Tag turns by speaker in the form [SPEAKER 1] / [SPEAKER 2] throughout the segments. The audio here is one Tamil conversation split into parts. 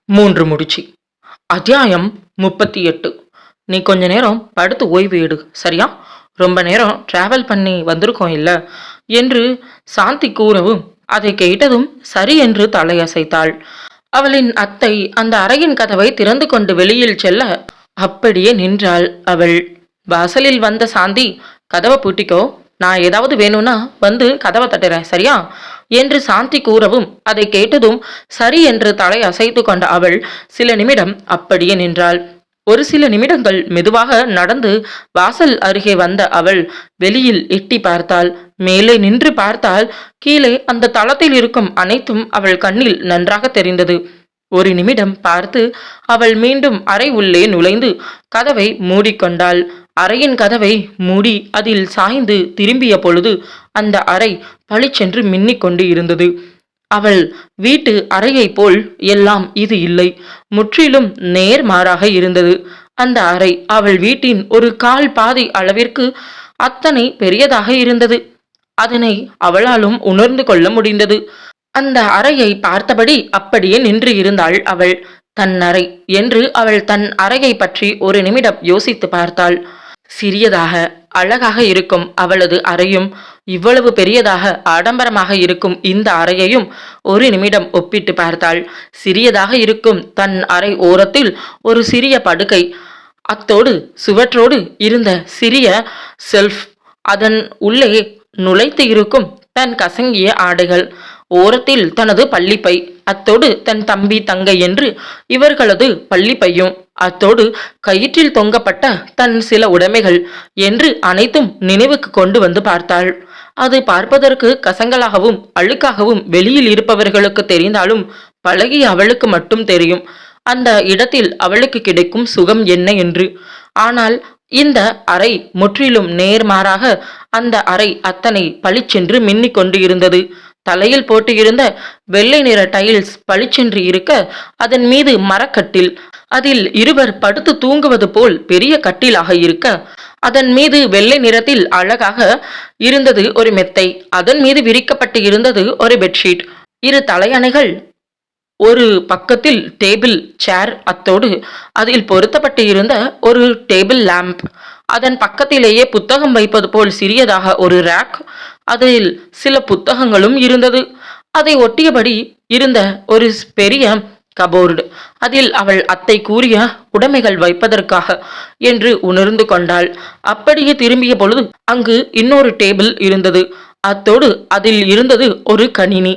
[SPEAKER 1] மூன்று முடிச்சு. அத்தியாயம் 38. நீ கொஞ்ச நேரம் படுத்து ஓய்வு எடு, சரியா? ரொம்ப நேரம் டிராவல் பண்ணி வந்திருக்கோம் இல்ல என்று சாந்தி கூறவும், அதை கேட்டதும் சரி என்று தலையசைத்தாள். அவளின் அத்தை அந்த அறையின் கதவை திறந்து கொண்டு வெளியில் செல்ல அப்படியே நின்றாள் அவள். வாசலில் வந்த சாந்தி, கதவை பூட்டிக்கோ, நான் ஏதாவது வேணும்னா வந்து கதவை தட்டுறேன், சரியா என்று சாந்தி கூறவும், அதை கேட்டதும் சரி என்று தலை அசைத்து கொண்ட அவள் சில நிமிடம் அப்படியே நின்றாள். ஒரு சில நிமிடங்கள் மெதுவாக நடந்து வாசல் அருகே வந்த அவள் வெளியில் எட்டி பார்த்தாள். மேலே நின்று பார்த்தால் கீழே அந்த தளத்தில் இருக்கும் அனைத்தும் அவள் கண்ணில் நன்றாக தெரிந்தது. ஒரு நிமிடம் பார்த்து அவள் மீண்டும் அறை உள்ளே நுழைந்து கதவை மூடிக்கொண்டாள். அறையின் கதவை மூடி அதில் சாய்ந்து திரும்பிய பொழுது அந்த அறை பளிச்சென்று மின்னிக் கொண்டு இருந்தது. அவள் வீட்டு அறையை போல் எல்லாம் இது இல்லை, முற்றிலும் நேர்மாறாக இருந்தது. அந்த அறை அவள் வீட்டின் ஒரு கால் பாதி அளவிற்கு அத்தனை பெரியதாக இருந்தது. அதனை அவளாலும் உணர்ந்து கொள்ள முடிந்தது. அந்த அறையை பார்த்தபடி அப்படியே நின்று இருந்தாள் அவள். தன் அறை என்று அவள் தன் அறையை பற்றி ஒரு நிமிடம் யோசித்து பார்த்தாள். சிறியதாக அழகாக இருக்கும் அவளது அறையும் இவ்வளவு பெரியதாக ஆடம்பரமாக இருக்கும் இந்த அறையையும் ஒரு நிமிடம் ஒப்பிட்டு பார்த்தாள். சிறியதாக இருக்கும் தன் அறை ஓரத்தில் ஒரு சிறிய படுக்கை, அத்தோடு சுவற்றோடு இருந்த சிறிய செல்ஃப், அதன் உள்ளே நுழைத்து இருக்கும் தன் கசங்கிய ஆடைகள், ஓரத்தில் தனது பள்ளிப்பை, அத்தோடு தன் தம்பி தங்கை என்று இவர்களது பள்ளிப்பையும், அத்தோடு கயிற்றில் தொங்கப்பட்ட தன் சில உடைமைகள் என்று அனைத்தும் நினைவுக்கு கொண்டு வந்து பார்த்தாள். அது பார்ப்பதற்கு கசங்களாகவும் அழுக்காகவும் வெளியில் இருப்பவர்களுக்கு தெரிந்தாலும் பழகிய அவளுக்கு மட்டும் தெரியும் அந்த இடத்தில் அவளுக்கு கிடைக்கும் சுகம் என்ன என்று. ஆனால் இந்த அறை முற்றிலும் நேர்மாறாக அந்த அறை அத்தனை பளிச்சென்று மின்னிக் கொண்டு இருந்தது. தலையில் போட்டு இருந்த வெள்ளை நிற டைல்ஸ் பளிச்சென்று இருக்க, அதன் மீது மரக்கட்டில், அதில் இருவர் படுத்து தூங்குவது போல் பெரிய கட்டிலாக இருக்க, அதன் மீது வெள்ளை நிறத்தில் அழகாக இருந்தது ஒரு மெத்தை, அதன் மீது விரிக்கப்பட்டு இருந்தது ஒரு பெட்ஷீட், இரு தலையணைகள், ஒரு பக்கத்தில் டேபிள் சேர், அத்தோடு அதில் பொருத்தப்பட்டு இருந்த ஒரு டேபிள் லேம்ப், அதன் பக்கத்திலேயே புத்தகம் வைப்பது போல் சிறியதாக ஒரு ரேக், அதில் சில புத்தகங்களும் இருந்தது. அதை ஒட்டியபடி இருந்த ஒரு பெரிய கபோர்டு, அதில் அவள் அத்தை கூறிய உடைமைகள் வைப்பதற்காக என்று உணர்ந்து கொண்டாள். அப்படியே திரும்பிய பொழுது அங்கு இன்னொரு டேபிள் இருந்தது. அத்தோடு அதில் இருந்தது ஒரு கணினி.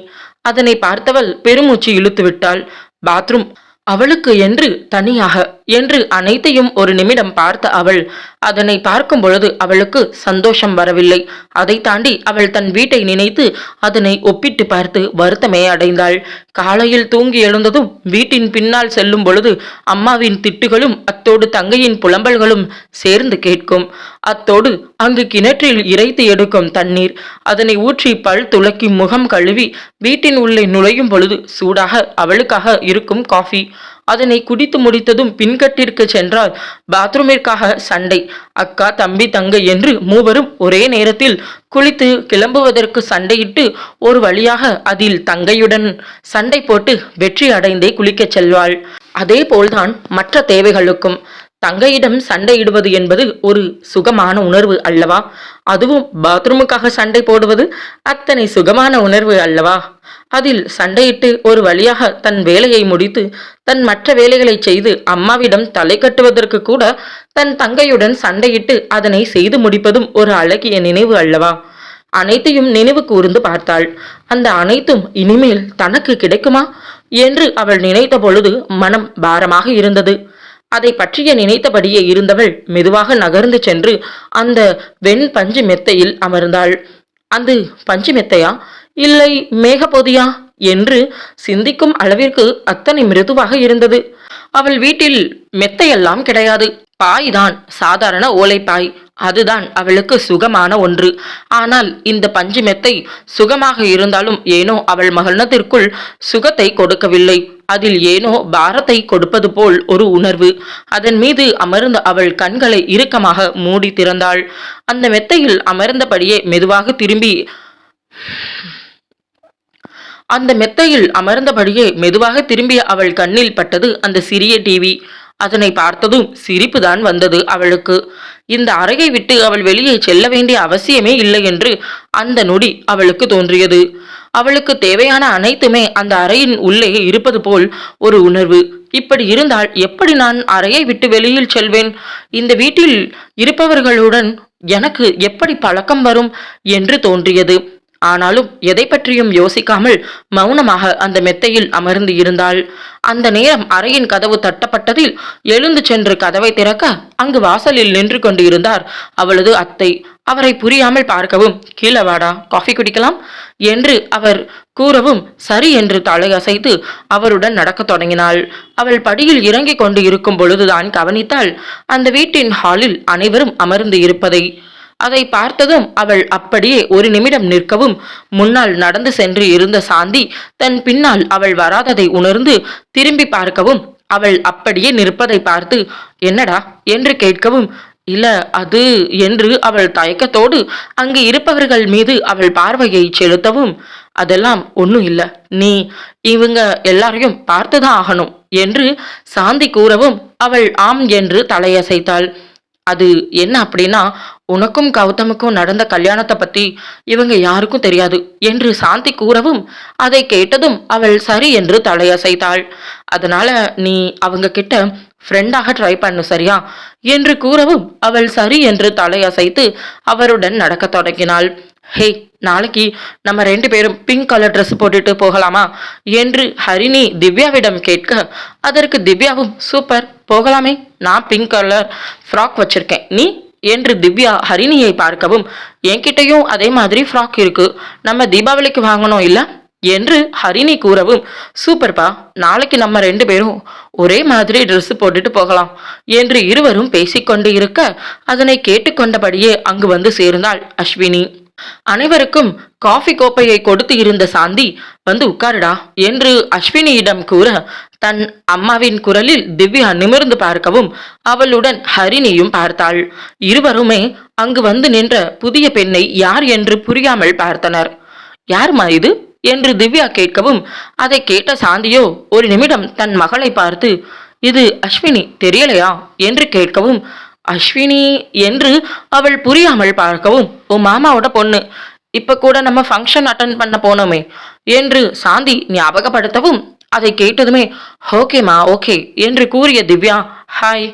[SPEAKER 1] அதனை பார்த்தவள் பெருமூச்சு இழுத்து விட்டாள். பாத்ரூம் அவளுக்கு என்று தனியாக என்று அனைத்தையும் ஒரு நிமிடம் பார்த்த அவள் அதனை பார்க்கும் பொழுது அவளுக்கு சந்தோஷம் வரவில்லை. அதை தாண்டி அவள் தன் வீட்டை நினைத்து அதனை ஒப்பிட்டு பார்த்து வருத்தமே அடைந்தாள். காலையில் தூங்கி எழுந்ததும் வீட்டின் பின்னால் செல்லும் பொழுது அம்மாவின் திட்டுகளும் அத்தோடு தங்கையின் புலம்பல்களும் சேர்ந்து கேட்கும். அத்தோடு அங்கு கிணற்றில் இறைத்து எடுக்கும் தண்ணீர், அதனை ஊற்றி பல் துளக்கி முகம் கழுவி வீட்டின் உள்ளே நுழையும் பொழுது சூடாக அவளுக்காக இருக்கும் காஃபி, அதனை குடித்து முடித்ததும் பின்கட்டிற்கு சென்றால் பாத்ரூமிற்காக சண்டை. அக்கா தம்பி தங்கை என்று மூவரும் ஒரே நேரத்தில் குளித்து கிளம்புவதற்கு சண்டையிட்டு ஒரு வழியாக அதில் தங்கையுடன் சண்டை போட்டு வெற்றி அடைந்தே குளிக்கச் செல்வாள். அதே போல்தான் மற்ற தேவைகளுக்கும். தங்கையிடம் சண்டையிடுவது என்பது ஒரு சுகமான உணர்வு அல்லவா? அதுவும் பாத்ரூமுக்காக சண்டை போடுவது அத்தனை சுகமான உணர்வு அல்லவா? அதில் சண்டையிட்டு ஒரு வழியாக தன் வேலையை முடித்து தன் மற்ற வேலைகளை செய்து அம்மாவிடம் தலை கட்டுவதற்கு கூட தன் தங்கையுடன் சண்டையிட்டு அதனை செய்து முடிப்பதும் ஒரு அழகிய நினைவு அல்லவா? அனைத்தையும் நினைவு கூர்ந்து பார்த்தாள். அந்த அனைத்தும் இனிமேல் தனக்கு கிடைக்குமா என்று அவள் நினைத்த பொழுது மனம் பாரமாக இருந்தது. அதை பற்றிய நினைத்தபடியே இருந்தவள் மெதுவாக நகர்ந்து சென்று அந்த வெண் பஞ்சு மெத்தையில் அமர்ந்தாள். அது பஞ்சு மெத்தையா இல்லை மேகப்பொதியா என்று சிந்திக்கும் அளவிற்கு அத்தனை மிருதுவாக இருந்தது. அவள் வீட்டில் மெத்தையெல்லாம் கிடையாது, பாய்தான், சாதாரண ஓலைப்பாய். அதுதான் அவளுக்கு சுகமான ஒன்று. ஆனால் இந்த பஞ்சு மெத்தை சுகமாக இருந்தாலும் ஏனோ அவள் மகனத்திற்குள் சுகத்தை கொடுக்கவில்லை. அதில் ஏனோ பாரத்தை கொடுப்பது போல் ஒரு உணர்வு. அதன் மீது அமர்ந்த அவள் கண்களை இறுக்கமாக மூடி திறந்தாள். அந்த மெத்தையில் அமர்ந்தபடியே மெதுவாக திரும்பி அந்த மெத்தையில் அமர்ந்தபடியே மெதுவாக திரும்பிய அவள் கண்ணில் பட்டது அந்த சிறிய டிவி. அதனை பார்த்ததும் சிரிப்புதான் வந்தது அவளுக்கு. இந்த அறையை விட்டு அவள் வெளியே செல்ல வேண்டிய அவசியமே இல்லை என்று அந்த நொடி அவளுக்கு தோன்றியது. அவளுக்கு தேவையான அனைத்துமே அந்த அறையின் உள்ளே இருப்பது போல் ஒரு உணர்வு. இப்படி இருந்தால் எப்படி நான் அறையை விட்டு வெளியில் செல்வேன்? இந்த வீட்டில் இருப்பவர்களுடன் எனக்கு எப்படி பழக்கம் வரும் என்று தோன்றியது. ஆனாலும் எதை பற்றியும் யோசிக்காமல் மௌனமாக அந்த மெத்தையில் அமர்ந்து இருந்தாள். அந்த நேரம் அறையின் கதவு தட்டப்பட்டதில் எழுந்து சென்று கதவை திறக்க அங்கு வாசலில் நின்று கொண்டு இருந்தார் அவளது அத்தை. அவரை புரியாமல் பார்க்கவும், கீழே வாடா, காஃபி குடிக்கலாம் என்று அவர் கூறவும் சரி என்று தலையசைத்து அவருடன் நடக்கத் தொடங்கினாள். அவள் படியில் இறங்கிக் கொண்டு இருக்கும் பொழுதுதான் கவனித்தாள் அந்த வீட்டின் ஹாலில் அனைவரும் அமர்ந்து இருப்பதை. அதை பார்த்ததும் அவள் அப்படியே ஒரு நிமிடம் நிற்கவும், முன்னால் நடந்து சென்று இருந்த சாந்தி தன் பின்னால் அவள் வராததை உணர்ந்து திரும்பி பார்க்கவும், அவள் அப்படியே நிற்பதை பார்த்து என்னடா என்று கேட்கவும், இல்ல அது என்று அவள் தயக்கத்தோடு அங்கு இருப்பவர்கள் மீது அவள் பார்வையை செலுத்தவும், அதெல்லாம் ஒன்றும் இல்லை, நீ இவங்க எல்லாரையும் பார்த்துதான் ஆகணும் என்று சாந்தி கூறவும் அவள் ஆம் என்று தலையசைத்தாள். அது என்ன அப்படின்னா, உனக்கும் கௌதமுக்கும் நடந்த கல்யாணத்தை பத்தி இவங்க யாருக்கும் தெரியாது என்று சாந்தி கூறவும் அதை கேட்டதும் அவள் சரி என்று தலையசைத்தாள். அதனால நீ அவங்க கிட்ட ஃப்ரெண்டாக ட்ரை பண்ணு சரியா என்று கூறவும் அவள் சரி என்று தலையசைத்து அவருடன் நடக்க தொடங்கினாள். ஹே, நாளைக்கு நம்ம 2 பேரும் பிங்க் கலர் ட்ரெஸ் போட்டுட்டு போகலாமா என்று ஹரிணி திவ்யாவிடம் கேட்க, அதற்கு திவ்யாவும் சூப்பர் போகலாமே, நான் பிங்க் கலர் ஃப்ராக் வச்சிருக்கேன், நீ என்று திவ்யா ஹரிணியை பார்க்கவும், என்கிட்டயும் அதே மாதிரி ஃப்ராக் இருக்கு, நம்ம தீபாவளிக்கு வாங்கணும் இல்ல என்று ஹரிணி கூறவும், சூப்பர்பா, நாளைக்கு நம்ம 2 பேரும் ஒரே மாதிரி ட்ரெஸ் போட்டுட்டு போகலாம் என்று இருவரும் பேசிக்கொண்டு இருக்க அதனை கேட்டுக்கொண்டபடியே அங்கு வந்து சேர்ந்தாள் அஸ்வினி. அனைவருக்கும் காஃபி கோப்பையை கொடுத்து இருந்த சாந்தி வந்து உட்காருடா என்று அஸ்வினியிடம் கூற தன் அம்மாவின் குரலில் திவ்யா நிமிர்ந்து பார்க்கவும் அவளுடன் ஹரிணியும் பார்த்தாள். இருவருமே அங்கு வந்து நின்ற புதிய பெண்ணை யார் என்று புரியாமல் பார்த்தனர். யார்மா இது என்று திவ்யா கேட்கவும் அதை கேட்ட சாந்தியோ ஒரு நிமிடம் தன் மகளை பார்த்து, இது அஸ்வினி தெரியலையா என்று கேட்கவும், அஸ்வினி என்று அவள் புரியாமல் பார்க்கவும், உன் மாமாவோட பொண்ணு, இப்ப கூட நம்ம ஃபங்க்ஷன் அட்டன் பண்ண போனோமே என்று சாந்தி ஞாபகப்படுத்தவும் அதை கேட்டதுமே ஓகேமா ஓகே என்று கூறிய திவ்யா ஹாய்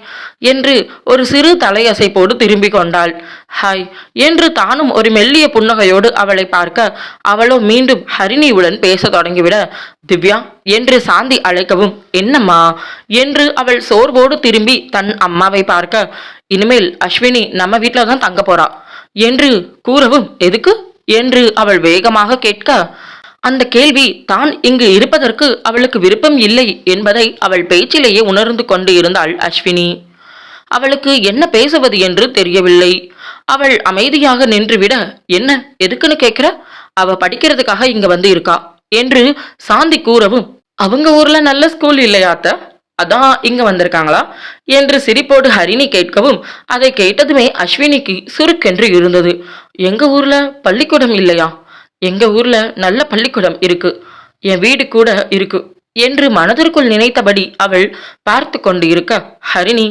[SPEAKER 1] என்று ஒரு சிறு தலையசைப்போடு திரும்பி கொண்டாள். ஹாய் என்று தானும் ஒரு மெல்லிய புன்னகையோடு அவளை பார்க்க அவளோ மீண்டும் ஹரிணியுடன் பேச தொடங்கிவிட திவ்யா என்று சாந்தி அழைக்கவும் என்னம்மா என்று அவள் சோர்வோடு திரும்பி தன் அம்மாவை பார்க்க, இனிமேல் அஸ்வினி நம்ம வீட்டில தான் தங்க போறா என்று கூறவும் எதுக்கு என்று அவள் வேகமாக கேட்க, அந்த கேள்வி தான் இங்கு இருப்பதற்கு அவளுக்கு விருப்பம் இல்லை என்பதை அவள் பேச்சிலேயே உணர்ந்து கொண்டு இருந்தாள் அஸ்வினி. அவளுக்கு என்ன பேசுவது என்று தெரியவில்லை. அவள் அமைதியாக நின்றுவிட, என்ன எதுக்குன்னு கேட்கிற, அவ படிக்கிறதுக்காக இங்க வந்து இருக்கா என்று சாந்தி கூறவும், அவங்க ஊர்ல நல்ல ஸ்கூல் இல்லையாத்த, அதான் இங்க வந்திருக்காங்களா என்று சிரிப்போடு ஹரிணி கேட்கவும் அதை கேட்டதுமே அஸ்வினிக்கு சுருக்கென்று இருந்தது. எங்க ஊர்ல பள்ளிக்கூடம் இல்லையா, எங்க ஊர்ல நல்ல பள்ளிக்கூடம் இருக்கு, என் வீடு கூட இருக்கு என்று மனதிற்குள் நினைத்தபடி அவள் பார்த்து கொண்டு இருக்க, ஹரிணி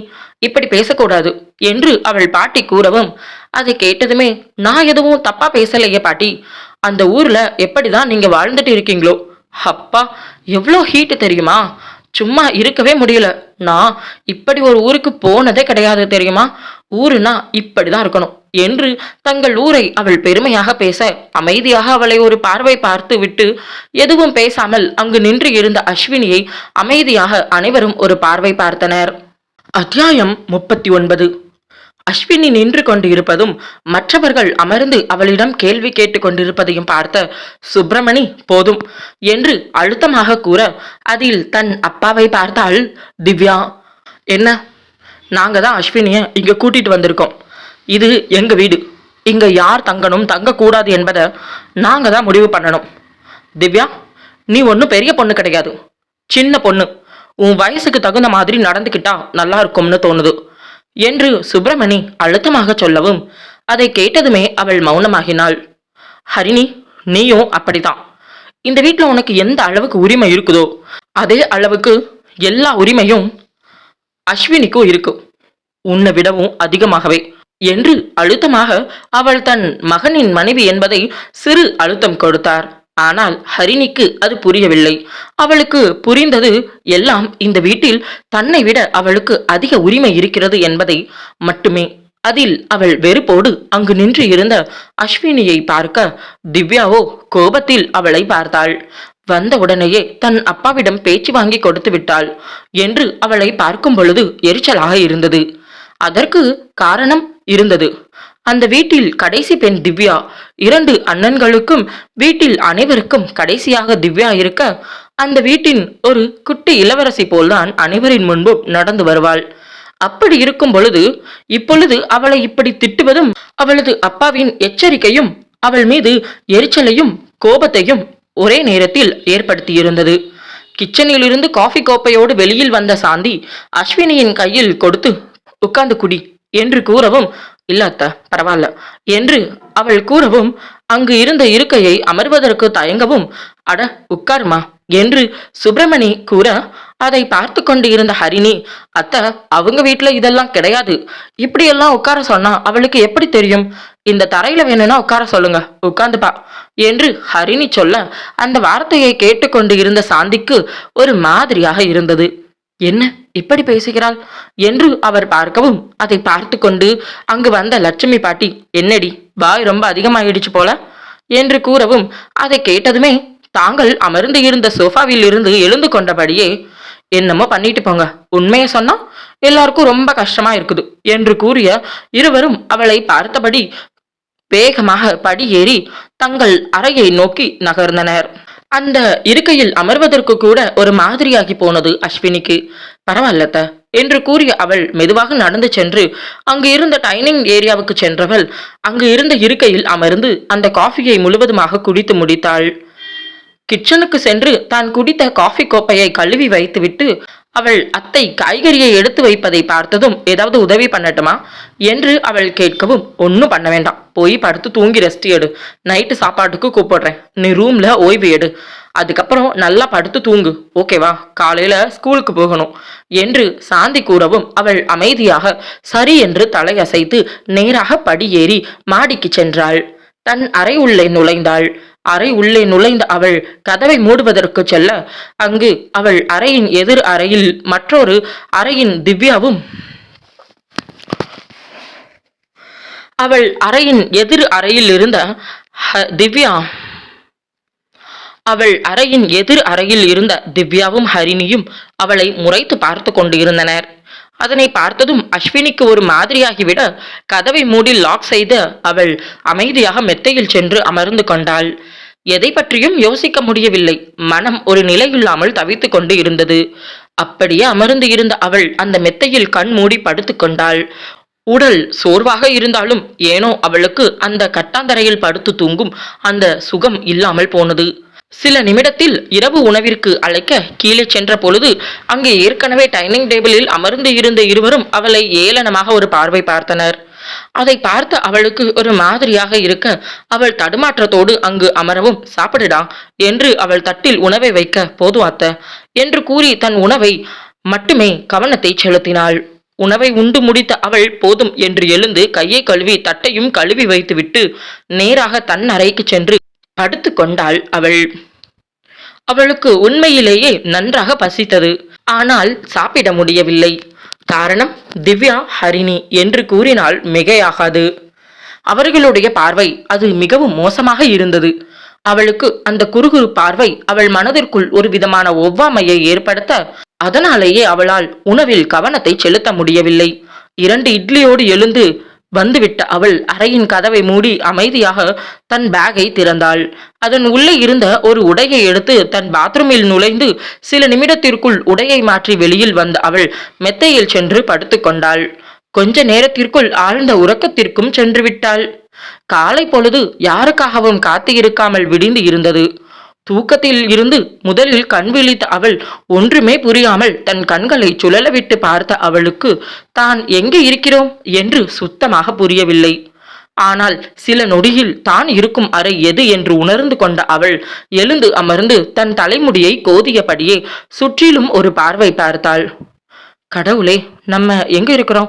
[SPEAKER 1] இப்படி பேசக்கூடாது என்று அவள் பாட்டி கூறவும் அதை கேட்டதுமே, நான் எதுவும் தப்பா பேசலையே பாட்டி, அந்த ஊர்ல எப்படிதான் நீங்க வாழ்ந்துட்டு இருக்கீங்களோ, அப்பா எவ்வளோ ஹீட்டு தெரியுமா, சும்மா இருக்கவே முடியல, நான் இப்படி ஒரு ஊருக்கு போனதே கிடையாது தெரியுமா, ஊருனா இப்படிதான் இருக்கணும் என்று தங்கள் ஊரை அவள் பெருமையாக பேச அமைதியாக அவளை ஒரு பார்வை பார்த்து விட்டு எதுவும் பேசாமல் அங்கு நின்று இருந்த அஸ்வினியை அமைதியாக அனைவரும் ஒரு பார்வை பார்த்தனர். அத்தியாயம் 39. அஸ்வினி நின்று கொண்டு இருப்பதும் மற்றவர்கள் அமர்ந்து அவளிடம் கேள்வி கேட்டுக் கொண்டிருப்பதையும் பார்த்த சுப்பிரமணி போதும் என்று அழுத்தமாக கூற அதில் தன் அப்பாவை பார்த்தாள் திவ்யா. என்ன, நாங்க தான் அஸ்வினிய இங்க கூட்டிட்டு வந்திருக்கோம், இது எங்க வீடு, இங்க யார் தங்கணும் தங்கக்கூடாது என்பதை நாங்க தான் முடிவு பண்ணணும். திவ்யா, நீ ஒன்றும் பெரிய பொண்ணு கிடையாது, சின்ன பொண்ணு, உன் வயசுக்கு தகுந்த மாதிரி நடந்துக்கிட்டா நல்லா இருக்கும்னு தோணுது என்று சுப்பிரமணி அழுத்தமாக சொல்லவும் அதை கேட்டதுமே அவள் மௌனமாகினாள். ஹரிணி, நீயும் அப்படித்தான், இந்த வீட்டுல உனக்கு எந்த அளவுக்கு உரிமை இருக்குதோ அதே அளவுக்கு எல்லா உரிமையும் அஸ்வினிக்கும் இருக்கு, உன்னை விடவும் அதிகமாகவே என்று அழுத்தமாக அவள் தன் மகனின் மனைவி என்பதை சிறு அழுத்தம் கொடுத்தார். ஆனால் ஹரிணிக்கு அது புரியவில்லை. அவளுக்கு புரிந்தது எல்லாம் இந்த வீட்டில் தன்னை விட அவளுக்கு அதிக உரிமை இருக்கிறது என்பதை மட்டுமே. அதில் அவள் வெறுப்போடு அங்கு நின்று இருந்த அஸ்வினியை பார்க்க திவ்யாவோ கோபத்தில் அவளை பார்த்தாள். வந்த உடனேயே தன் அப்பாவிடம் பேச்சு வாங்கி கொடுத்து விட்டாள் என்று அவளை பார்க்கும் பொழுது எரிச்சலாக இருந்தது. அதற்கு காரணம் இருந்தது. அந்த வீட்டில் கடைசி பெண் திவ்யா. 2 அண்ணன்களுக்கும் வீட்டில் அனைவருக்கும் கடைசியாக திவ்யா இருக்க அந்த வீட்டின் ஒரு குட்டி இளவரசி போல்தான் அனைவரின் முன்பும் நடந்து வருவாள். அப்படி இருக்கும் பொழுது இப்பொழுது அவளை இப்படி திட்டுவதும் அவளது அப்பாவின் எச்சரிக்கையும் அவள் மீது எரிச்சலையும் கோபத்தையும் ஒரே நேரத்தில் ஏற்படுத்தியிருந்தது. கிச்சனில் இருந்து காஃபி கோப்பையோடு வெளியில் வந்த சாந்தி அஸ்வினியின் கையில் கொடுத்து உட்கார்ந்து குடி என்று கூறவும், இல்ல அத்த பரவாயில்ல என்று அவள் கூறவும், அங்கு இருந்த இருக்கையை அமர்வதற்கு தயங்கவும், அட உட்காருமா என்று சுப்பிரமணி கூற அதை பார்த்து கொண்டு இருந்த ஹரிணி, அத்த அவங்க வீட்டுல இதெல்லாம் கிடையாது, இப்படியெல்லாம் உட்கார சொன்னா அவளுக்கு எப்படி தெரியும், இந்த தரையில வேணும்னா உட்கார சொல்லுங்க, உட்கார்ந்துப்பா என்று ஹரிணி சொல்ல அந்த வார்த்தையை கேட்டுக்கொண்டு இருந்த சாந்திக்கு ஒரு மாதிரியாக இருந்தது. என்ன இப்படி பேசுகிறாள் என்று அவர் பார்க்கவும் அதை பார்த்து கொண்டு அங்கு வந்த லட்சுமி பாட்டி, என்னடி வாய் ரொம்ப அதிகமாயிடுச்சு போல என்று கூறவும் அதை கேட்டதுமே தாங்கள் அமர்ந்து இருந்த சோஃபாவில் இருந்து எழுந்து கொண்டபடியே, என்னமோ பண்ணிட்டு போங்க, உண்மையை சொன்னா எல்லாருக்கும் ரொம்ப கஷ்டமா இருக்குது என்று கூறிய இருவரும் அவளை பார்த்தபடி வேகமாக படி ஏறி தங்கள் அறையை நோக்கி நகர்ந்தனர். அந்த இருக்கையில் அமர்வதற்கு கூட ஒரு மாதிரியாகி போனது அஸ்வினிக்கு. பரவாயில்லத்த என்று கூறிய அவள் மெதுவாக நடந்து சென்று அங்கு இருந்த டைனிங் ஏரியாவுக்கு சென்றவள் அங்கு இருந்த இருக்கையில் அமர்ந்து அந்த காஃபியை முழுவதுமாக குடித்து முடித்தாள். கிச்சனுக்கு சென்று தான் குடித்த காஃபி கோப்பையை கழுவி வைத்துவிட்டு அவள் அத்தை காய்கறியை எடுத்து வைப்பதை பார்த்ததும் ஏதாவது உதவி பண்ணட்டுமா என்று அவள் கேட்கவும், ஒன்னும் பண்ண வேண்டாம், போய் படுத்து தூங்கி ரெஸ்ட் எடு, நைட்டு சாப்பாட்டுக்கு கூப்பிடுறேன், நீ ரூம்ல ஓய்வு எடு, அதுக்கப்புறம் நல்லா படுத்து தூங்கு, ஓகேவா, காலையில ஸ்கூலுக்கு போகணும் என்று சாந்தி கூறவும் அவள் அமைதியாக சரி என்று தலையசைத்து நேராக படியேறி மாடிக்கு சென்றாள். தன் அறை உள்ளே நுழைந்தாள். அறை உள்ளே நுழைந்த அவள் கதவை மூடுவதற்கு செல்ல அங்கு அவள் அறையின் எதிர் அறையில் மற்றொரு அறையின் திவ்யாவும் அவள் அறையின் எதிர் அறையில் இருந்த திவ்யாவும் ஹரிணியும் அவளை முறைத்து பார்த்து கொண்டிருந்தனர். அதனை பார்த்ததும் அஸ்வினிக்கு ஒரு மாதிரியாகிவிட கதவை மூடி லாக் செய்து அவள் அமைதியாக மெத்தையில் சென்று அமர்ந்து கொண்டாள். எதை பற்றியும் யோசிக்க முடியவில்லை. மனம் ஒரு நிலையில்லாமல் தவித்து கொண்டு இருந்தது. அப்படியே அமர்ந்து இருந்த அவள் அந்த மெத்தையில் கண் மூடி படுத்து கொண்டாள். உடல் சோர்வாக இருந்தாலும் ஏனோ அவளுக்கு அந்த கட்டாந்தரையில் படுத்து தூங்கும் அந்த சுகம் இல்லாமல் போனது. சில நிமிடத்தில் இரவு உணவிற்கு அழைக்க கீழே சென்ற பொழுது அங்கே ஏற்கனவே டைனிங் டேபிளில் அமர்ந்து இருந்த இருவரும் அவளை ஏளனமாக ஒரு பார்வை பார்த்தனர். அதை பார்த்த அவளுக்கு ஒரு மாதிரியாக இருக்க அவள் தடுமாற்றத்தோடு அங்கு அமரவும், சாப்பிடுடா என்று அவள் தட்டில் உணவை வைக்க, போதும் அத்த என்று கூறி தன் உணவை மட்டுமே கவனத்தை செலுத்தினாள். உணவை உண்டு முடித்த அவள் போதும் என்று எழுந்து கையை கழுவி தட்டையும் கழுவி வைத்துவிட்டு நேராக தன் அறைக்கு சென்று படுத்து கொண்டாள். அவளுக்கு உண்மையிலேயே நன்றாக பசித்தது. ஆனால் சாப்பிட முடியவில்லை. காரணம், திவ்யா ஹரிணி என்று கூறினால் மிகையாகாது. அவர்களுடைய பார்வை அது மிகவும் மோசமாக இருந்தது. அவளுக்கு அந்த குறுகுறு பார்வை அவள் மனதிற்குள் ஒரு விதமான ஒவ்வாமையை ஏற்படுத்த அதனாலேயே அவளால் உணவில் கவனத்தை செலுத்த முடியவில்லை. 2 இட்லியோடு எழுந்து வந்துவிட்ட அவள் அறையின் கதவை மூடி அமைதியாக தன் பேக்கை திறந்தாள். அதன் உள்ளே இருந்த ஒரு உடையை எடுத்து தன் பாத்ரூமில் நுழைந்து சில நிமிடத்திற்குள் உடையை மாற்றி வெளியில் வந்த அவள் மெத்தையில் சென்று படுத்து கொண்டாள். கொஞ்ச நேரத்திற்குள் ஆழ்ந்த உறக்கத்திற்கும் சென்று விட்டாள். காலை பொழுது யாருக்காகவும் காத்து இருக்காமல் விடிந்து இருந்தது. தூக்கத்தில் இருந்து முதலில் கண் விழித்த அவள் ஒன்றுமே புரியாமல் தன் கண்களை சுழலவிட்டு பார்த்த அவளுக்கு தான் எங்கே இருக்கிறோம் என்று சுத்தமாக புரியவில்லை. ஆனால் சில நொடியில் தான் இருக்கும் அறை எது என்று உணர்ந்து கொண்ட அவள் எழுந்து அமர்ந்து தன் தலைமுடியை கோதியபடியே சுற்றிலும் ஒரு பார்வை பார்த்தாள். கடவுளே, நம்ம எங்க இருக்கிறோம்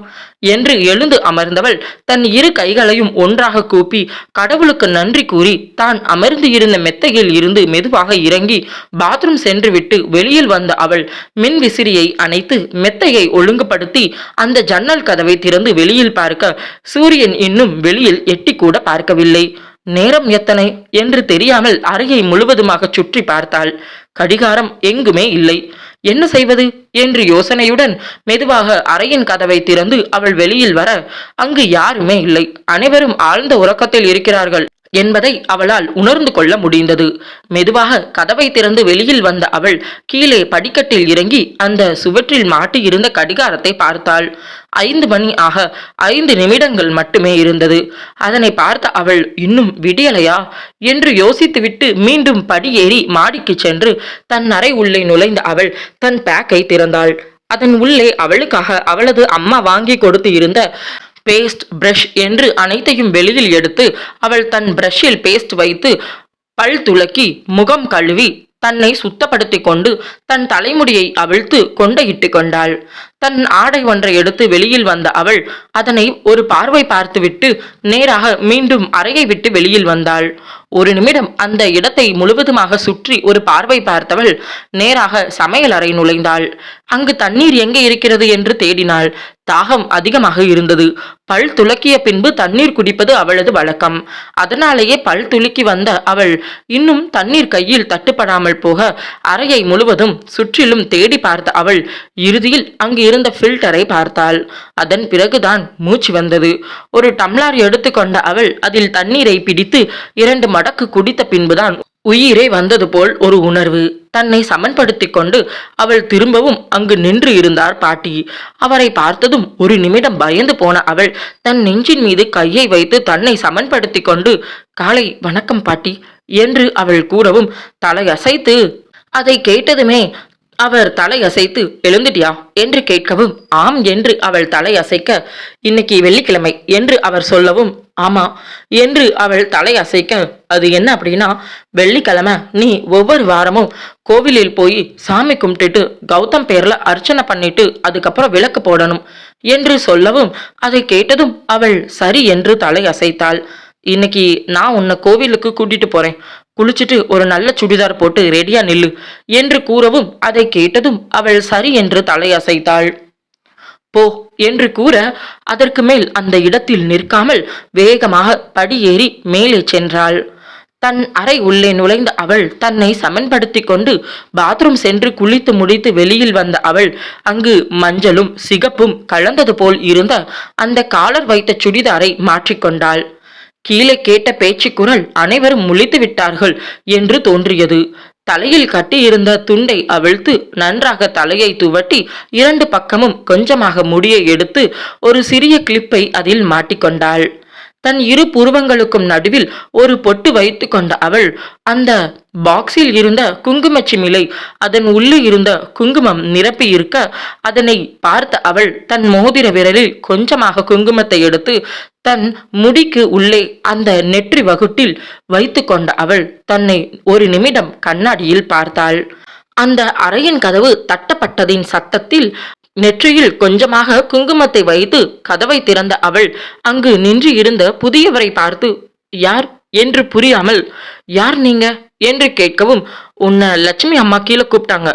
[SPEAKER 1] என்று எழுந்து அமர்ந்தவள் தன் இரு கைகளையும் ஒன்றாக கூப்பி கடவுளுக்கு நன்றி கூறி தான் அமர்ந்து இருந்த மெத்தையில் இருந்து மெதுவாக இறங்கி பாத்ரூம் சென்று விட்டு வெளியில் வந்த அவள் மின் விசிறியை அணைத்து மெத்தையை ஒழுங்குபடுத்தி அந்த ஜன்னல் கதவை திறந்து வெளியில் பார்க்க சூரியன் இன்னும் வெளியில் எட்டி கூட பார்க்கவில்லை. நேரம் எத்தனை என்று தெரியாமல் அறையை முழுவதுமாக சுற்றி பார்த்தாள். கடிகாரம் எங்குமே இல்லை. என்ன செய்வது என்று யோசனையுடன் மெதுவாக அறையின் கதவை திறந்து அவள் வெளியில் வர அங்கு யாருமே இல்லை. அனைவரும் ஆழ்ந்த உறக்கத்தில் இருக்கிறார்கள் என்பதை அவளால் உணர்ந்து கொள்ள முடிந்தது. மெதுவாக கதவை திறந்து வெளியில் வந்த அவள் கீழே படிக்கட்டில் இறங்கி அந்த சுவற்றில் மாட்டியிருந்த கடிகாரத்தை பார்த்தாள். 5 மணி ஆக 5 நிமிடங்கள் மட்டுமே இருந்தது. அதனை பார்த்த அவள் இன்னும் விடியலையா என்று யோசித்துவிட்டு மீண்டும் படியேறி மாடிக்கு சென்று தன் அறை உள்ளே நுழைந்த அவள் தன் பேக்கை திறந்தாள். அதன் உள்ளே அவளுக்காக அவளது அம்மா வாங்கி கொடுத்து இருந்த பேஸ்ட், பிரஷ் என்று அனைத்தையும் வெளியில் எடுத்து அவள் தன் பிரஷில் பேஸ்ட் வைத்து பல் துலக்கி முகம் கழுவி தன்னை சுத்தப்படுத்தி கொண்டு தன் தலைமுடியை அவிழ்த்து கொண்டையிட்டு கொண்டாள். தன் ஆடை ஒன்றை எடுத்து வெளியில் வந்த அவள் அதனை ஒரு பார்வை பார்த்துவிட்டு நேராக மீண்டும் அறையை விட்டு வெளியில் வந்தாள். ஒரு நிமிடம் அந்த இடத்தை முழுவதுமாக சுற்றி ஒரு பார்வை பார்த்தவள் நேராக சமையல் அறை நுழைந்தாள். அங்கு தண்ணீர் எங்கே இருக்கிறது என்று தேடினாள். தாகம் அதிகமாக இருந்தது. பல் துலக்கிய பின்பு தண்ணீர் குடிப்பது அவளது வழக்கம். அதனாலேயே பல் துலுக்கி வந்த அவள் இன்னும் தண்ணீர் கையில் தட்டுப்படாமல் போக அறையை முழுவதும் சுற்றிலும் தேடி பார்த்த அவள் இறுதியில் அங்கு இருந்த ஃபில்டரை பார்த்தாள். அதன் பிறகுதான் மூச்சு வந்தது. ஒரு டம்ளர் எடுத்துக்கொண்ட அவள் அதில் தண்ணீரை பிடித்து 2 மடக்கு குடித்த பின்புதான் உயிரே வந்தது போல் ஒரு உணர்வு. தன்னை சமன்படுத்தி கொண்டு அவள் திரும்பவும் அங்கு நின்று இருந்தார் பாட்டி. அவரை பார்த்ததும் ஒரு நிமிடம் பயந்து போன அவள் தன் நெஞ்சின் மீது கையை வைத்து தன்னை சமன்படுத்தி கொண்டு காலை வணக்கம் பாட்டி என்று அவள் கூறவும் தலையசைத்து அதை கேட்டதுமே அவர் தலையசைத்து எழுந்துட்டியா என்று கேட்கவும் ஆம் என்று அவள் தலையசைக்க இன்னைக்கு வெள்ளிக்கிழமை என்று அவர் சொல்லவும் ஆமா என்று அவள் தலையசைக்க அது என்ன அப்படின்னா வெள்ளிக்கிழமை நீ ஒவ்வொரு வாரமும் கோவிலில் போய் சாமி கும்பிட்டுட்டு கௌதம் பேர்ல அர்ச்சனை பண்ணிட்டு அதுக்கப்புறம் விளக்கு போடணும் என்று சொல்லவும் அதை கேட்டதும் அவள் சரி என்று தலையசைத்தாள். இன்னைக்கு நான் உன்னை கோவிலுக்கு கூட்டிட்டு போறேன், குளிச்சுட்டு ஒரு நல்ல சுடிதார் போட்டு ரெடியா நில்லு என்று கூறவும் அதை கேட்டதும் அவள் சரி என்று தலையசைத்தாள். போ என்று கூற அதற்கு மேல் அந்த இடத்தில் நிற்காமல் வேகமாக படியேறி மேலே சென்றாள். தன் அறை உள்ளே நுழைந்த அவள் தன்னை சமன்படுத்தி கொண்டு பாத்ரூம் சென்று குளித்து முடித்து வெளியில் வந்த அவள் அங்கு மஞ்சளும் சிகப்பும் கலந்தது போல் இருந்த அந்த காலர் வைத்த சுடிதாரை மாற்றிக்கொண்டாள். கீழே கேட்ட பேச்சு குரல் அனைவரும் முழித்து விட்டார்கள் என்று தோன்றியது. தலையில் கட்டியிருந்த துண்டை அவிழ்த்து நன்றாக தலையை துவட்டி 2 பக்கமும் கொஞ்சமாக முடியை எடுத்து ஒரு சிறிய கிளிப்பை அதில் மாட்டிக்கொண்டாள். தன் இரு புருவங்களுக்கும் நடுவில் ஒரு பொட்டு வைத்து கொண்ட அவள் அந்த பாக்ஸில் இருந்த குங்குமச்சிமிலை அதன் உள்ளே இருந்த குங்குமம் நிரப்பி இருக்க அதனை பார்த்த அவள் தன் மோதிர விரலில் கொஞ்சமாக குங்குமத்தை எடுத்து தன் முடிக்கு உள்ளே அந்த நெற்றி வகுட்டில் வைத்து கொண்ட அவள் தன்னை ஒரு நிமிடம் கண்ணாடியில் பார்த்தாள். அந்த அறையின் கதவு தட்டப்பட்டதின் சத்தத்தில் நெற்றியில் கொஞ்சமாக குங்குமத்தை வைத்து கதவை திறந்த அவள் அங்கு நின்று இருந்த புதியவரை பார்த்து யார் என்று புரியாமல் யார் நீங்க என்று கேட்கவும் உன்னை லட்சுமி அம்மா கீழே கூப்பிட்டாங்க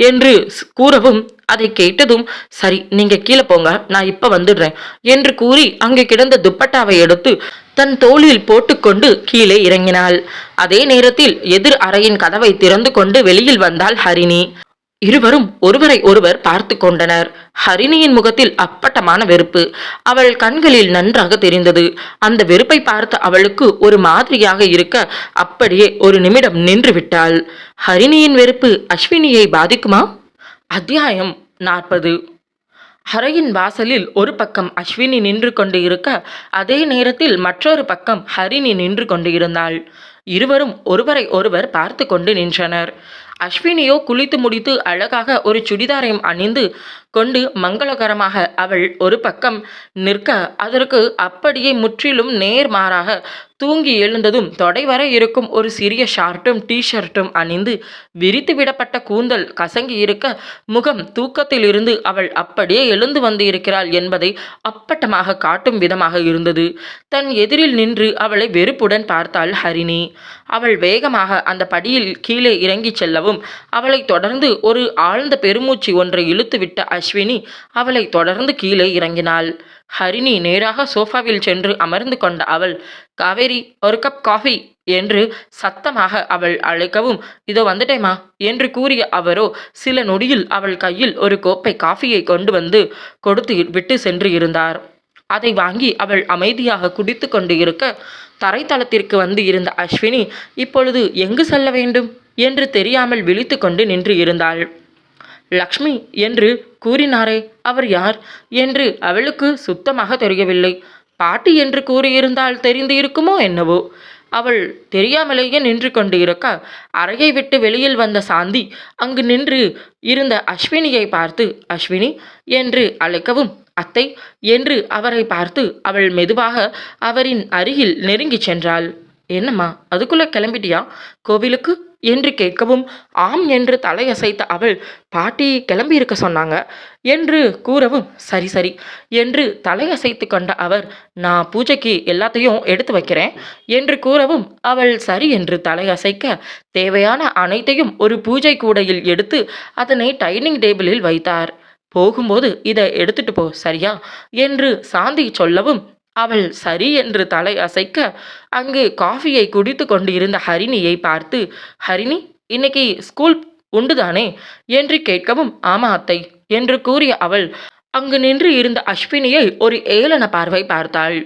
[SPEAKER 1] என்று கூறவும் அதை கேட்டதும் சரி நீங்க கீழே போங்க, நான் இப்ப வந்துடுறேன் என்று கூறி அங்கே கிடந்த துப்பட்டாவை எடுத்து தன் தோளில் போட்டுக்கொண்டு கீழே இறங்கினாள். அதே நேரத்தில் எதிர் அறையின் கதவை திறந்து கொண்டு வெளியில் வந்தாள் ஹரிணி. இருவரும் ஒருவரை ஒருவர் பார்த்து கொண்டனர். ஹரிணியின் முகத்தில் அப்பட்டமான வெறுப்பு அவள் கண்களில் நன்றாக தெரிந்தது. அந்த வெறுப்பை பார்த்த அவளுக்கு ஒரு மாதிரியாக இருக்க அப்படியே ஒரு நிமிடம் நின்று விட்டாள். ஹரிணியின் வெறுப்பு அஸ்வினியை பாதிக்குமா? அத்தியாயம் 40. அறையின் வாசலில் ஒரு பக்கம் அஸ்வினி நின்று கொண்டு இருக்க அதே நேரத்தில் மற்றொரு பக்கம் ஹரிணி நின்று கொண்டு இருந்தாள். இருவரும் ஒருவரை ஒருவர் பார்த்து கொண்டு நின்றனர். அஸ்வினியோ குளித்து முடித்து அழகாக ஒரு சுடிதாரையும் அணிந்து கொண்டு மங்களகரமாக அவள் ஒரு பக்கம் நிற்க, அதற்கு அப்படியே முற்றிலும் நேர்மாறாக தூங்கி எழுந்ததும் தொடை வரை இருக்கும் ஒரு சிறிய ஷார்ட்டும் ஷர்ட்டும் அணிந்து விரித்து விடப்பட்ட கூந்தல் கசங்கி இருக்க, முகம் தூக்கத்திலிருந்து அவள் அப்படியே எழுந்து வந்து இருக்கிறாள் என்பதை அப்பட்டமாக காட்டும் விதமாக இருந்தது. தன் எதிரில் நின்று அவளை வெறுப்புடன் பார்த்தாள் ஹரிணி. அவள் வேகமாக அந்த படியில் கீழே இறங்கிச் செல்லவும், அவளை தொடர்ந்து ஒரு ஆழ்ந்த பெருமூச்சு ஒன்றை இழுத்துவிட்ட அஸ்வினி அவளை தொடர்ந்து கீழே இறங்கினாள். ஹரிணி நேராக சோஃபாவில் சென்று அமர்ந்து கொண்ட அவள், காவேரி, ஒரு கப் காஃபி என்று சத்தமாக அவள் அழைக்கவும், இதோ வந்துட்டேமா என்று கூறிய அவரோ சில நொடியில் அவள் கையில் ஒரு கோப்பை காஃபியை கொண்டு வந்து கொடுத்து விட்டு சென்று இருந்தார். அதை வாங்கி அவள் அமைதியாக குடித்து கொண்டு இருக்க, தரைத்தளத்திற்கு வந்து இருந்த அஸ்வினி இப்பொழுது எங்கு செல்ல வேண்டும் என்று தெரியாமல் விழித்து கொண்டு நின்று இருந்தாள். லக்ஷ்மி என்று கூறினாரே, அவர் யார் என்று அவளுக்கு சுத்தமாக தெரியவில்லை. பாட்டி என்று கூறியிருந்தால் தெரிந்து இருக்குமோ என்னவோ. அவள் தெரியாமலேயே நின்று கொண்டு இருக்க, அறையை விட்டு வெளியில் வந்த சாந்தி அங்கு நின்று இருந்த அஸ்வினியை பார்த்து அஸ்வினி என்று அழைக்கவும், அத்தை என்று அவரை பார்த்து அவள் மெதுவாக அவரின் அருகில் நெருங்கிச் சென்றாள். என்னம்மா, அதுக்குள்ளே கிளம்பிட்டியா கோவிலுக்கு என்று கேட்கவும், ஆம் என்று தலையசைத்த அவள், பாட்டி கிளம்பி இருக்க சொன்னாங்க என்று கூறவும், சரி சரி என்று தலையசைத்து கொண்ட அவர், நான் பூஜைக்கு எல்லாத்தையும் எடுத்து வைக்கிறேன் என்று கூறவும், அவள் சரி என்று தலையசைக்க, தேவையான அனைத்தையும் ஒரு பூஜை கூடையில் எடுத்து அதனை டைனிங் டேபிளில் வைத்தார். போகும்போது இதை எடுத்துட்டு போ, சரியா என்று சாந்தி சொல்லவும், அவள் சரி என்று தலை அசைக்க, அங்கு காஃபியை குடித்து கொண்டு இருந்த ஹரிணியை பார்த்து, ஹரிணி, இன்னைக்கு ஸ்கூல் உண்டுதானே என்று கேட்கவும், ஆமா அத்தை என்று கூறிய அவள் அங்கு நின்று இருந்த அஸ்வினியை ஒரு ஏளன பார்வை பார்த்தாள்.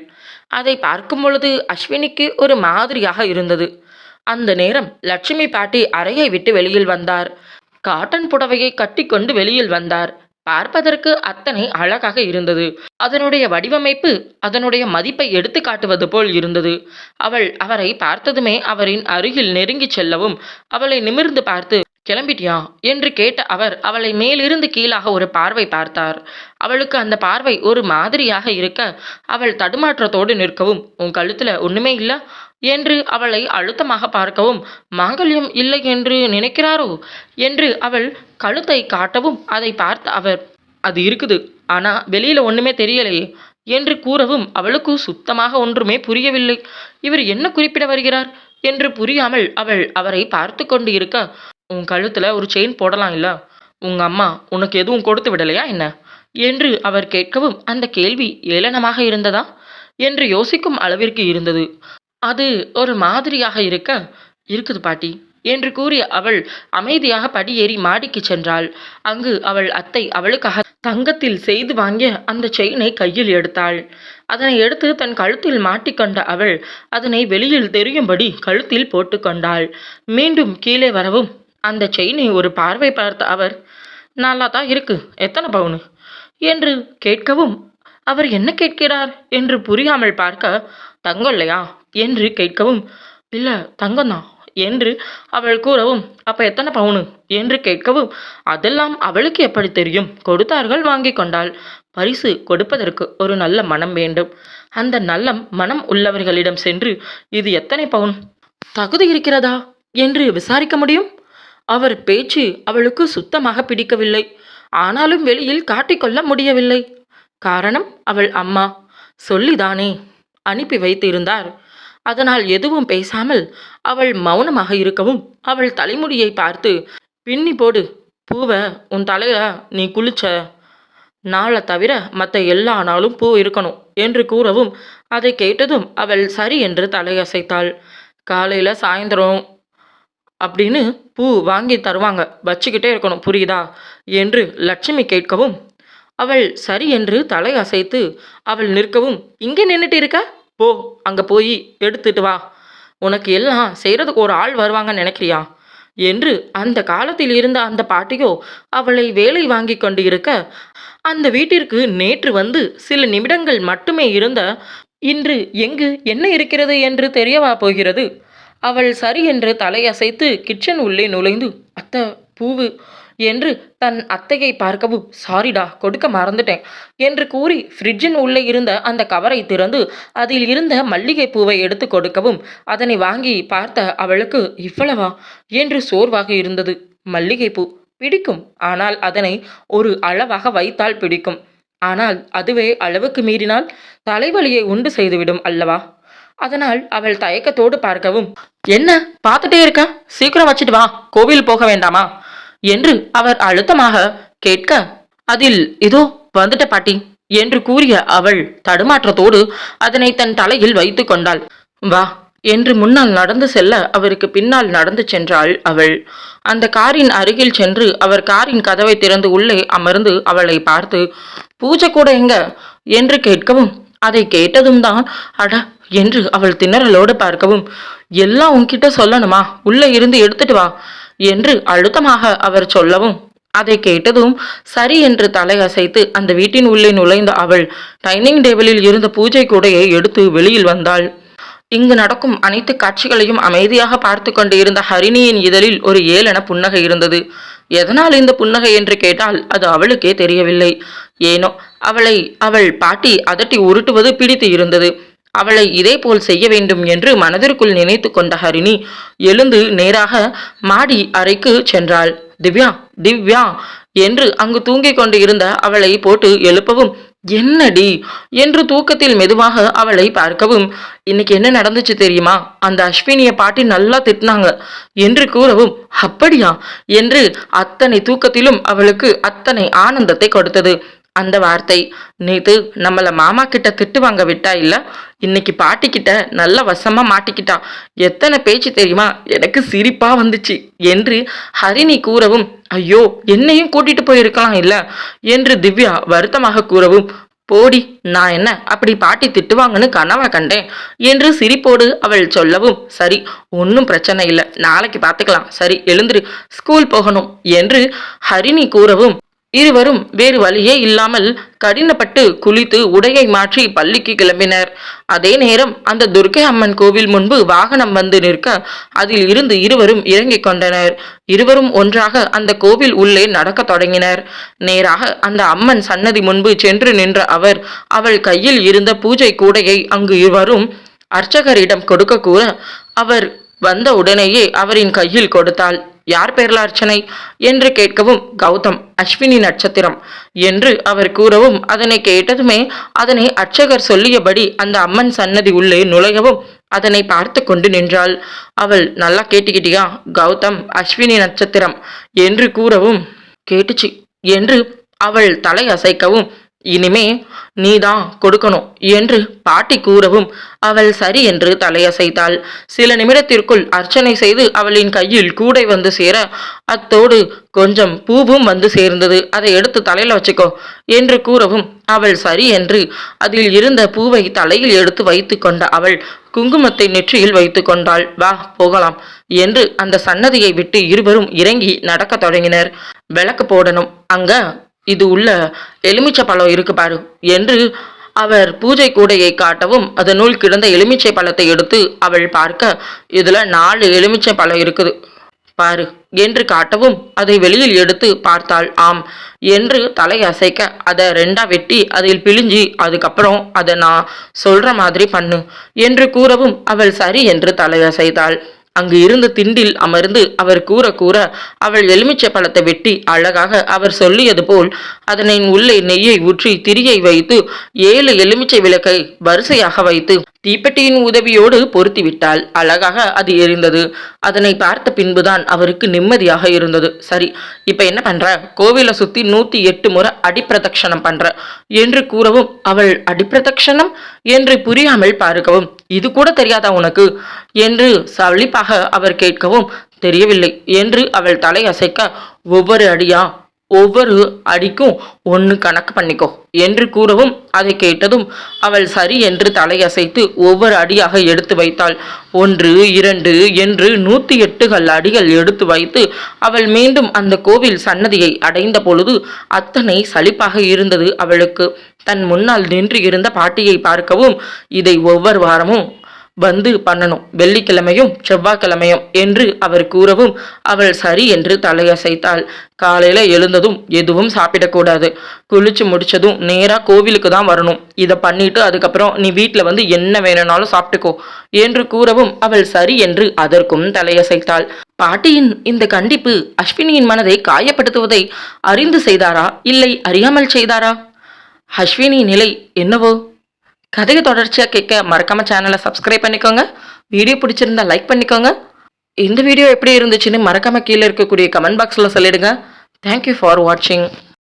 [SPEAKER 1] அதை பார்க்கும் பொழுது அஸ்வினிக்கு ஒரு மாதிரியாக இருந்தது. அந்த நேரம் லட்சுமி பாட்டி அறையை விட்டு வெளியில் வந்தார். காட்டன் புடவையை கட்டிக்கொண்டு வெளியில் வந்தார். பார்ப்பதற்கு அத்தனை அழகாக இருந்தது. அதனுடைய வடிவமைப்பு அதனுடைய மதிப்பை எடுத்து காட்டுவது போல் இருந்தது. அவள் அவரை பார்த்ததுமே அவரின் அருகில் நெருங்கிச் செல்லவும், அவளை நிமிர்ந்து பார்த்து, கிளம்பிட்டியா என்று கேட்ட அவர் அவளை மேலிருந்து கீழாக ஒரு பார்வை பார்த்தார். அவளுக்கு அந்த பார்வை ஒரு மாதிரியாக இருக்க, அவள் தடுமாற்றத்தோடு நிற்கவும், உன் கழுத்துல ஒண்ணுமே இல்ல என்று அவளை அழுத்தமாக பார்க்கவும், மாங்கல்யம் இல்லை என்று நினைக்கிறாரோ என்று அவள் கழுத்தை காட்டவும், அதை பார்த்த அவர், அது இருக்குது, ஆனா வெளியில ஒண்ணுமே தெரியலையே என்று கூறவும், அவளுக்கு சுத்தமாக ஒன்றுமே புரியவில்லை. இவர் என்ன குறிப்பிட வருகிறார் என்று புரியாமல் அவள் அவரை பார்த்து கொண்டு இருக்க, உன் கழுத்துல ஒரு செயின் போடலாம் இல்ல, உங்க அம்மா உனக்கு எதுவும் கொடுத்து விடலையா என்ன என்று அவர் கேட்கவும், அந்த கேள்வி ஏளனமாக இருந்ததா என்று யோசிக்கும் அளவிற்கு இருந்தது. அது ஒரு மாதிரியாக இருக்க, இருக்குது பாட்டி என்று கூறிய அவள் அமைதியாக படியேறி மாடிக்கு சென்றாள். அங்கு அவள் அத்தை அவளுக்காக தங்கத்தில் செய்து வாங்கிய அந்த செயினை கையில் எடுத்தாள். அதனை எடுத்து தன் கழுத்தில் மாட்டிக்கொண்ட அவள் அதனை வெளியில் தெரியும்படி கழுத்தில் போட்டுக்கொண்டாள். மீண்டும் கீழே வரவும் அந்த செயினை ஒரு பார்வை பார்த்த அவர், நல்லா தான் இருக்கு, எத்தனை பவுனு என்று கேட்கவும், அவர் என்ன கேட்கிறார் என்று புரியாமல் பார்க்க, தங்கம் இல்லையா என்று கேட்கவும், இல்ல தங்கம்தான் என்று அவள் கூறவும், அப்ப எத்தனை பவுனு என்று கேட்கவும், அதெல்லாம் அவளுக்கு எப்படி தெரியும், கொடுத்தார்கள் வாங்கி கொண்டாள். பரிசு கொடுப்பதற்கு ஒரு நல்ல மனம் வேண்டும். அந்த நல்ல மனம் உள்ளவர்களிடம் சென்று, இது எத்தனை பவுன், தகுதி இருக்கிறதா என்று விசாரிக்க முடியும். அவர் பேச்சு அவளுக்கு சுத்தமாக பிடிக்கவில்லை. ஆனாலும் வெளியில் காட்டிக்கொள்ள முடியவில்லை. காரணம், அவள் அம்மா சொல்லிதானே அனுப்பி வைத்திருந்தார். அதனால் எதுவும் பேசாமல் அவள் மௌனமாக இருக்கவும், அவள் தலைமுடியை பார்த்து, பின்னி போடு, பூவை உன் தலையில நீ குளிச்ச நாளை தவிர மற்ற எல்லா நாளும் பூ இருக்கணும் என்று கூறவும், அதை கேட்டதும் அவள் சரி என்று தலையசைத்தாள். காலையில் சாயந்தரம் அப்படின்னு பூ வாங்கி தருவாங்க, வச்சுக்கிட்டே இருக்கணும், புரியுதா என்று லட்சுமி கேட்கவும், அவள் சரி என்று தலை அசைத்து அவள் நிற்கவும், இங்கே நின்றுட்டு இருக்க, போ அங்கே போய் எடுத்துட்டு வா, உனக்கு எல்லாம் செய்கிறதுக்கு ஒரு ஆள் வருவாங்கன்னு நினைக்கிறியா என்று அந்த காலத்தில் இருந்த அந்த பாட்டியோ அவளை வேலை வாங்கி கொண்டு இருக்க, அந்த வீட்டிற்கு நேற்று வந்து சில நிமிடங்கள் மட்டுமே இருந்த இன்று எங்கு என்ன இருக்கிறது என்று தெரியவா போகிறது. அவள் சரி என்று தலையசைத்து கிச்சன் உள்ளே நுழைந்து, அத்தை பூவு என்று தன் அத்தையை பார்க்கவும், சாரிடா கொடுக்க மறந்துட்டேன் என்று கூறி ஃப்ரிட்ஜின் உள்ளே இருந்த அந்த கவரை திறந்து அதில் இருந்த மல்லிகை பூவை எடுத்து கொடுக்கவும், அதனை வாங்கி பார்த்த அவளுக்கு இவ்வளவா என்று சோர்வாக இருந்தது. மல்லிகை பூ பிடிக்கும், ஆனால் அதனை ஒரு அளவாக வைத்தால் பிடிக்கும். ஆனால் அதுவே அளவுக்கு மீறினால் தலைவலியை உண்டு செய்துவிடும் அல்லவா? அதனால் அவள் தயக்கத்தோடு பார்க்கவும், என்ன பார்த்துட்டே இருக்க, சீக்கிரம் வச்சுட்டு வா, கோவில் போக வேண்டாமா என்று அவர் அழுத்தமாக கேட்க, அதில் இதோ வந்துட்ட பாட்டி என்று கூறிய அவள் தடுமாற்றத்தோடு அதனை தன் தலையில் வைத்து கொண்டாள். வா என்று முன்னால் நடந்து செல்ல அவருக்கு பின்னால் நடந்து சென்றாள் அவள். அந்த காரின் அருகில் சென்று அவர் காரின் கதவை திறந்து உள்ளே அமர்ந்து அவளை பார்த்து, பூஜை கூட எங்க என்று கேட்கவும், அதை கேட்டதும் தான் அட என்று அவள் திணறலோடு பார்க்கவும், எல்லாம் உன்கிட்ட சொல்லணுமா, உள்ள இருந்து எடுத்துட்டு வா என்று அழுத்தமாக அவர் சொல்லவும், அதை கேட்டதும் சரி என்று தலையசைத்து அந்த வீட்டின் உள்ளே நுழைந்த அவள் டைனிங் டேபிளில் இருந்த பூஜை கூடையை எடுத்து வெளியில் வந்தாள். இங்கு நடக்கும் அனைத்து காட்சிகளையும் அமைதியாக பார்த்து கொண்டு இருந்த ஹரிணியின் இதழில் ஒரு ஏளன புன்னகை இருந்தது. எதனால் இந்த புன்னகை என்று கேட்டால் அது அவளுக்கே தெரியவில்லை. ஏனோ அவள் பாட்டி அதட்டி உருட்டுவது பிடித்து இருந்தது. அவளை இதே போல் செய்ய வேண்டும் என்று மனதிற்குள் நினைத்து கொண்ட ஹரிணி எழுந்து நேராக மாடி அறைக்கு சென்றாள். திவ்யா திவ்யா என்று அங்கு தூங்கிக் கொண்டு இருந்த அவளை போட்டு எழுப்பவும், என்னடி என்று தூக்கத்தில் மெதுவாக அவளை பார்க்கவும், இன்னைக்கு என்ன நடந்துச்சு தெரியுமா, அந்த அஸ்வினிய பாட்டி நல்லா திட்டினாங்க என்று கூறவும், அப்படியா என்று அத்தனை தூக்கத்திலும் அவளுக்கு அத்தனை ஆனந்தத்தை கொடுத்தது அந்த வார்த்தை. நேத்து நம்மள மாமா கிட்ட திட்டு வாங்க விட்டா இல்ல, இன்னைக்கு பாட்டி கிட்ட நல்ல வசமா மாட்டிக்கிட்டா. எத்தனை பேச்சு தெரியுமா, எனக்கு சிரிப்பா வந்துச்சு என்று ஹரிணி கூறவும், ஐயோ என்னையும் கூட்டிட்டு போயிருக்கலாம் இல்ல என்று திவ்யா வருத்தமாக கூறவும், போடி, நான் என்ன அப்படி பாட்டி திட்டுவாங்கன்னு கனவா கண்டேன் என்று சிரிப்போடு அவள் சொல்லவும், சரி ஒன்றும் பிரச்சனை இல்லை, நாளைக்கு பார்த்துக்கலாம், சரி எழுந்துரு, ஸ்கூல் போகணும் என்று ஹரிணி கூறவும், இருவரும் வேறு வழியே இல்லாமல் கடினப்பட்டு குளித்து உடையை மாற்றி பள்ளிக்கு கிளம்பினர். அதே நேரம் அந்த துர்க்கை அம்மன் கோவில் முன்பு வாகனம் வந்து நிற்க அதில் இருந்து இருவரும் இறங்கிக் கொண்டனர். இருவரும் ஒன்றாக அந்த கோவில் உள்ளே நடக்க தொடங்கினர். நேராக அந்த அம்மன் சன்னதி முன்பு சென்று நின்ற அவர் அவள் கையில் இருந்த பூஜை கூடையை அங்கு இருவரும் அர்ச்சகரிடம் கொடுக்க கூற, அவர் வந்த உடனேயே அவரின் கையில் கொடுத்தாள். யார் பேர்ல அர்ச்சனை என்று கேட்கவும், கௌதம், அஸ்வினி நட்சத்திரம் என்று அவர் கூறவும், அதனை கேட்டதுமே அதனை அர்ச்சகர் சொல்லியபடி அந்த அம்மன் சன்னதி உள்ளே நுழையவும் அதனை பார்த்து கொண்டு நின்றாள். அவள், நல்லா கேட்டுக்கிட்டியா, கௌதம் அஸ்வினி நட்சத்திரம் என்று கூறவும், கேட்டுச்சு என்று அவள் தலை அசைக்கவும், இனிமே நீதான் கொடுக்கணும் என்று பாட்டி கூறவும் அவள் சரி என்று தலையசைத்தாள். சில நிமிடத்திற்குள் அர்ச்சனை செய்து அவளின் கையில் கூடை வந்து சேர அத்தோடு கொஞ்சம் பூவும் வந்து சேர்ந்தது. அதை எடுத்து தலையில வச்சுக்கோ என்று கூறவும் அவள் சரி என்று அதில் இருந்த பூவை தலையில் எடுத்து வைத்து கொண்ட அவள் குங்குமத்தை நெற்றியில் வைத்து கொண்டாள். வா போகலாம் என்று அந்த சன்னதியை விட்டு இருவரும் இறங்கி நடக்க தொடங்கினர். விளக்கு போடணும், அங்க இது உள்ள எலுமிச்சை பழம் இருக்கு பாரு என்று அவர் பூஜை கூடையை காட்டவும் அதனுள் கிடந்த எலுமிச்சை பழத்தை எடுத்து அவள் பார்க்க, இதுல 4 எலுமிச்சை பழம் இருக்குது பாரு என்று காட்டவும் அதை வெளியில் எடுத்து பார்த்தாள். ஆம் என்று தலை அசைக்க, அதை 2ஆ வெட்டி அதில் பிழிஞ்சி அதுக்கப்புறம் அதை நான் சொல்ற மாதிரி பண்ணு என்று கூறவும் அவள் சரி என்று தலை அசைத்தாள். அங்கு இருந்த திண்டில் அமர்ந்து அவர் கூற கூற அவள் எலுமிச்சை பழத்தை வெட்டி அழகாக அவர் சொல்லியது போல் அதனை உள்ளே நெய்யை ஊற்றி திரியை வைத்து 7 எலுமிச்சை விளக்கை வரிசையாக வைத்து தீப்பெட்டியின் உதவியோடு பொருத்திவிட்டாள். அழகாக அது எரிந்தது. அதனை பார்த்த பின்புதான் அவருக்கு நிம்மதியாக இருந்தது. சரி, இப்ப என்ன பண்ற, கோவிலை சுத்தி 108 முறை அடிப்பிரதட்சணம் பண்ற என்று கூறவும் அவள் அடிப்பிரதட்சணம் என்று புரியாமல் பார்க்கவும், இது கூட தெரியாதா உனக்கு என்று சலிப்பாக அவர் கேட்கவும், தெரியவில்லை என்று அவள் தலை அசைக்க, ஒவ்வொரு அடிக்கும் 1 கணக்கு பண்ணிக்கோ என்று கூறவும் அதை கேட்டதும் அவள் சரி என்று தலையசைத்து ஒவ்வொரு அடியாக எடுத்து வைத்தாள். 1 2 என்று 108 அடிகள் எடுத்து வைத்து அவள் மீண்டும் அந்த கோவில் சன்னதியை அடைந்த பொழுது அத்தனை சலிப்பாக இருந்தது அவளுக்கு. தன் முன்னால் நின்று இருந்த பாட்டியை பார்க்கவும், இதை ஒவ்வொரு வாரமும் வந்து பண்ணணும், வெள்ளிக்கிழமையும் செவ்வாய்க்கிழமையும் என்று அவர் கூறவும் அவள் சரி என்று தலையசைத்தாள். காலையில எழுந்ததும் எதுவும் சாப்பிடக்கூடாது, குளிச்சு முடிச்சதும் நேரா கோவிலுக்கு தான் வரணும், இதை பண்ணிட்டு அதுக்கப்புறம் நீ வீட்டில் வந்து என்ன வேணும்னாலும் சாப்பிட்டுக்கோ என்று கூறவும் அவள் சரி என்று அதற்கும் தலையசைத்தாள். பாட்டியின் இந்த கண்டிப்பு அஸ்வினியின் மனதை காயப்படுத்துவதை அறிந்து செய்தாரா இல்லை அறியாமல் செய்தாரா? அஸ்வினி நிலை என்னவோ. கதையை தொடர்ச்சியாக கேட்க மறக்காம சேனலை சப்ஸ்கிரைப் பண்ணிக்கோங்க. வீடியோ பிடிச்சிருந்தா லைக் பண்ணிக்கோங்க. இந்த வீடியோ எப்படி இருந்துச்சுன்னு மறக்காம கீழே இருக்கக்கூடிய கமெண்ட் பாக்ஸில் சொல்லிடுங்க. தேங்க்யூ ஃபார் வாட்சிங்.